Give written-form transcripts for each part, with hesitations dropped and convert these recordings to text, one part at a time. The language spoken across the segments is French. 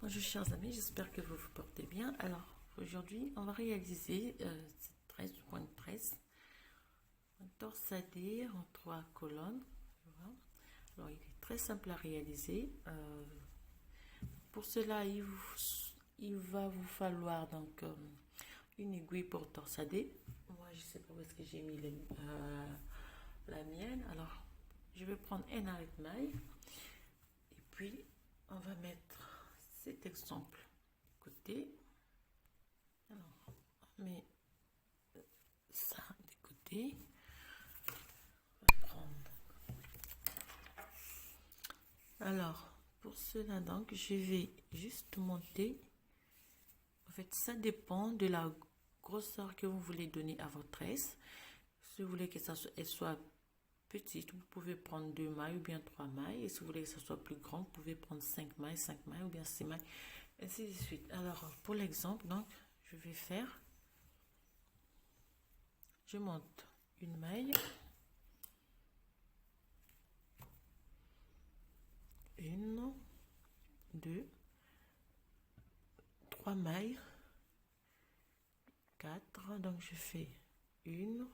Bonjour chers amis, j'espère que vous vous portez bien. Alors aujourd'hui, on va réaliser cette tresse du point de presse, un torsadé en 3 colonnes. Voilà. Alors il est très simple à réaliser. Pour cela, il va vous falloir donc une aiguille pour torsader. Moi, je ne sais pas où est-ce que j'ai mis la mienne. Alors, je vais prendre un arrêt de maille et puis on va mettre cet exemple de côté. Alors, on met ça de côté. On va prendre. Alors, pour cela, donc, je vais juste monter. En fait, ça dépend de la grosseur que vous voulez donner à votre tresse. Si vous voulez que elle soit petite, vous pouvez prendre 2 mailles ou bien 3 mailles. Et si vous voulez que ça soit plus grand, vous pouvez prendre 5 mailles ou bien 6 mailles, ainsi de suite. Alors, pour l'exemple, donc, je vais faire, je monte une maille, une, deux, 3 mailles, 4, donc je fais 1,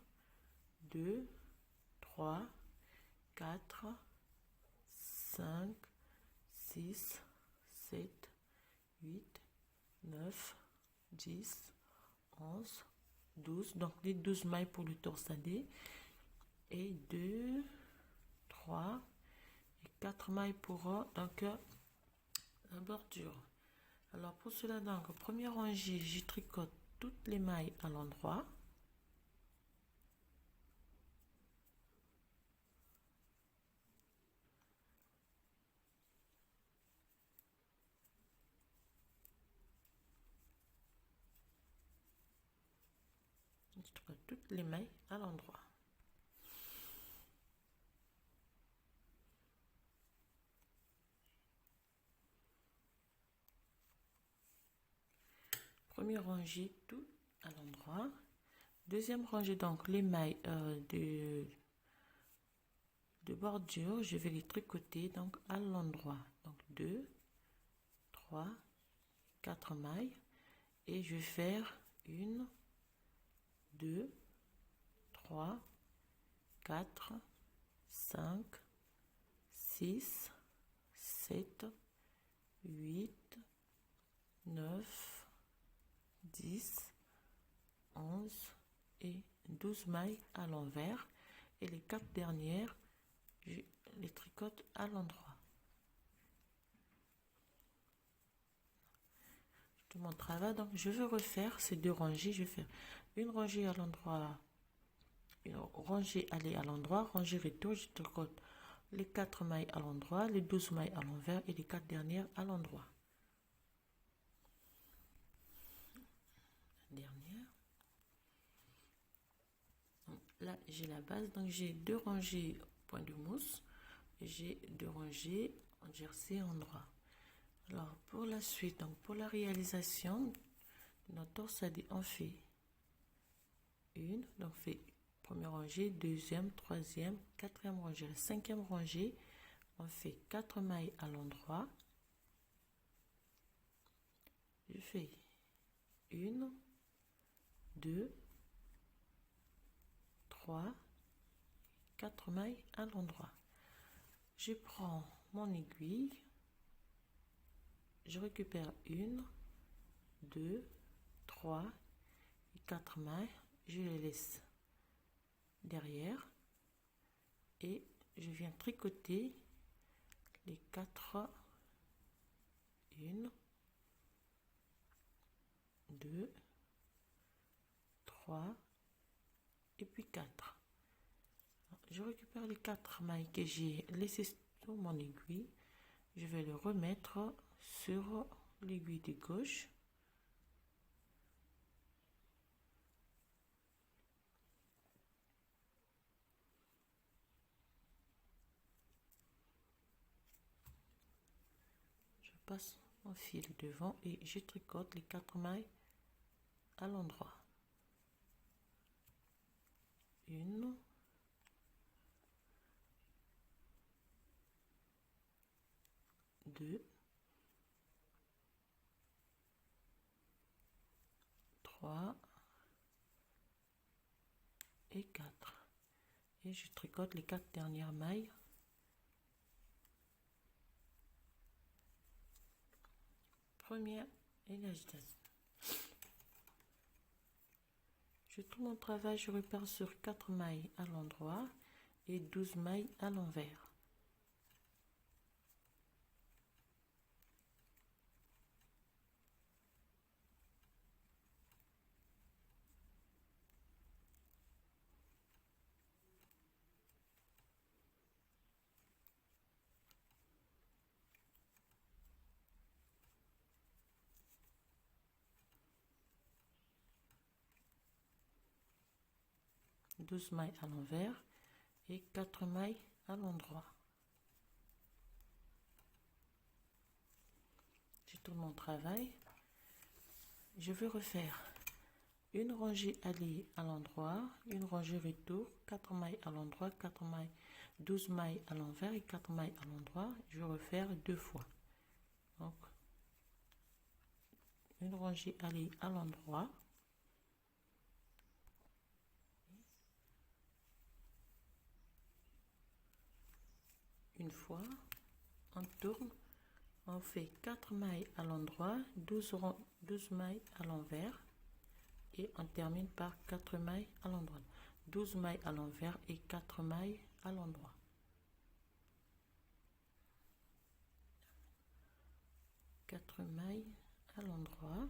2, 3, 4, 5, 6, 7, 8, 9, 10, 11, 12, donc les 12 mailles pour le torsadé, et 2, 3 et 4 mailles pour donc la bordure. Alors pour cela, donc, première rangée, je tricote toutes les mailles à l'endroit. Je tricote toutes les mailles à l'endroit. Première rangée, tout à l'endroit. Deuxième rangée, donc les mailles de bordure, je vais les tricoter donc à l'endroit. Donc 2, 3, 4 mailles. Et je vais faire 1, 2, 3, 4, 5, 6, 7, 8, 9, 10, 11 et 12 mailles à l'envers. Et les 4 dernières, je les tricote à l'endroit. Tout mon travail, donc je vais refaire ces 2 rangées. Je vais faire une rangée à l'endroit, une rangée aller à l'endroit, rangée retour. Je tricote les 4 mailles à l'endroit, les 12 mailles à l'envers et les 4 dernières à l'endroit. Dernière. Donc là, j'ai la base, donc j'ai 2 rangées point de mousse, et j'ai 2 rangées en jersey en droit. Alors pour la suite, donc pour la réalisation de notre torsadé, on fait une, donc on fait première rangée, deuxième, troisième, quatrième rangée. La cinquième rangée, on fait 4 mailles à l'endroit. Je fais 1, 2, 3, 4 mailles à l'endroit. Je prends mon aiguille, je récupère 1, 2, 3 et 4 mailles, je les laisse derrière et je viens tricoter les 4, 1, 2, 3 et puis 4. Je récupère les 4 mailles que j'ai laissées sur mon aiguille, je vais les remettre sur l'aiguille de gauche. Je passe mon fil devant et je tricote les 4 mailles à l'endroit. 1, 2, 3 et 4. Et je tricote les 4 dernières mailles. Première et l'agitation. Je tourne mon travail, je repars sur 4 mailles à l'endroit et 12 mailles à l'envers. Douze mailles à l'envers et 4 mailles à l'endroit. Je tourne mon travail. Je vais refaire une rangée alliée à l'endroit, une rangée retour, 4 mailles à l'endroit, 4 mailles, 12 mailles à l'envers et 4 mailles à l'endroit. Je vais refaire 2 fois. Donc, une rangée alliée à l'endroit. Une fois, on tourne, on fait 4 mailles à l'endroit, 12 mailles à l'envers et on termine par 4 mailles à l'endroit. 12 mailles à l'envers et 4 mailles à l'endroit. 4 mailles à l'endroit.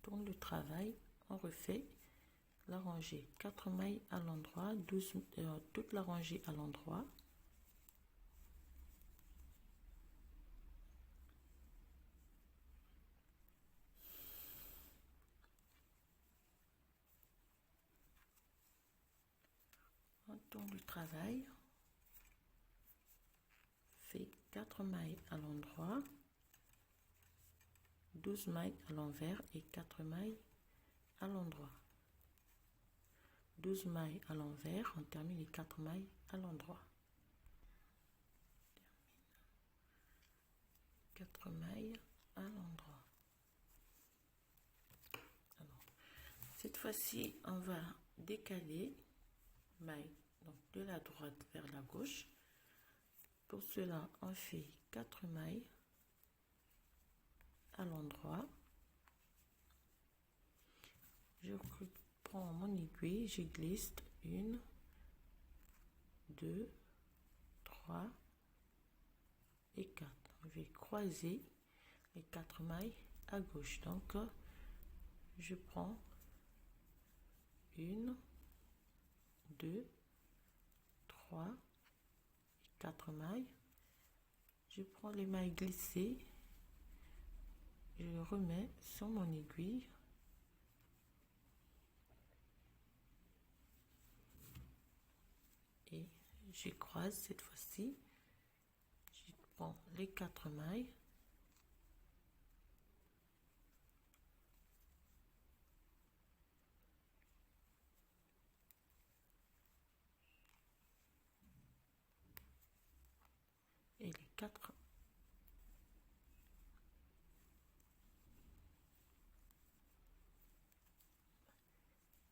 Tourne le travail, on refait la rangée. 4 mailles à l'endroit, toute la rangée à l'endroit. On tourne le travail, fait 4 mailles à l'endroit, 12 mailles à l'envers et 4 mailles à l'endroit. 12 mailles à l'envers, on termine les 4 mailles à l'endroit. 4 mailles à l'endroit. Alors, cette fois-ci, on va décaler maille donc de la droite vers la gauche. Pour cela, on fait 4 mailles à l'endroit. Je prends mon aiguille, je glisse 1, 2, 3 et 4. Je vais croiser les 4 mailles à gauche. Donc, je prends 1, 2, 3 et 4 mailles. Je prends les mailles glissées, je le remets sur mon aiguille. Et je croise cette fois-ci. Je prends les 4 mailles. Et les 4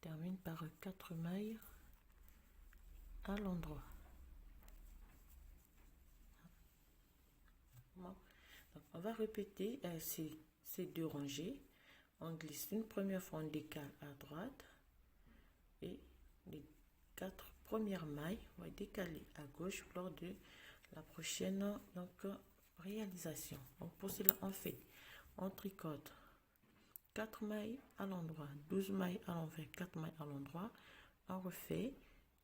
termine par 4 mailles à l'endroit. Bon. Donc, on va répéter ces 2 rangées. On glisse une première fois, on décale à droite et les 4 premières mailles, on va décaler à gauche lors de la prochaine réalisation. Donc, pour cela, on tricote 4 mailles à l'endroit, 12 mailles à l'envers, 4 mailles à l'endroit. On refait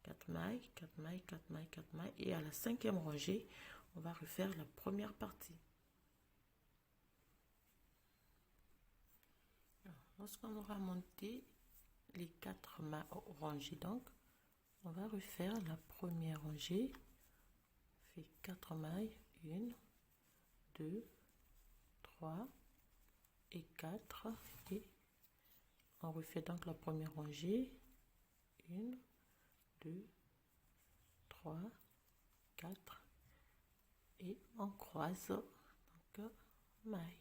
4 mailles, 4 mailles, 4 mailles, 4 mailles. Et à la 5e rangée, on va refaire la première partie. Lorsqu'on aura monté les 4 rangées, donc, on va refaire la première rangée. On fait 4 mailles, 1, 2, 3 et 4. Et on refait donc la première rangée. 1, 2, 3, 4. Et on croise donc maille.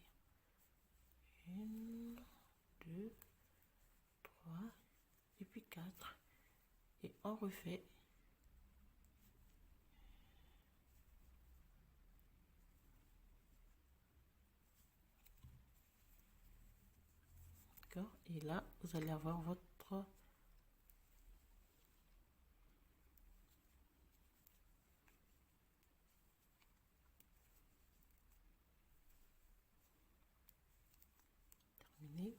1, 2, 3 et puis 4. Et on refait. D'accord. Et là, vous allez avoir votre terminé.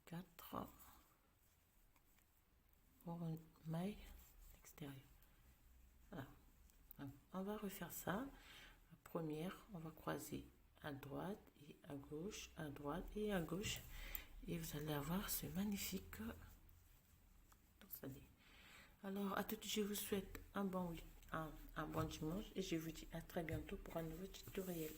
4 pour une maille extérieure. Voilà. On va refaire ça. La première, on va croiser à droite et à gauche, à droite et à gauche. Et vous allez avoir ce magnifique torsadé. Alors, à tout, je vous souhaite un bon dimanche et je vous dis à très bientôt pour un nouveau tutoriel.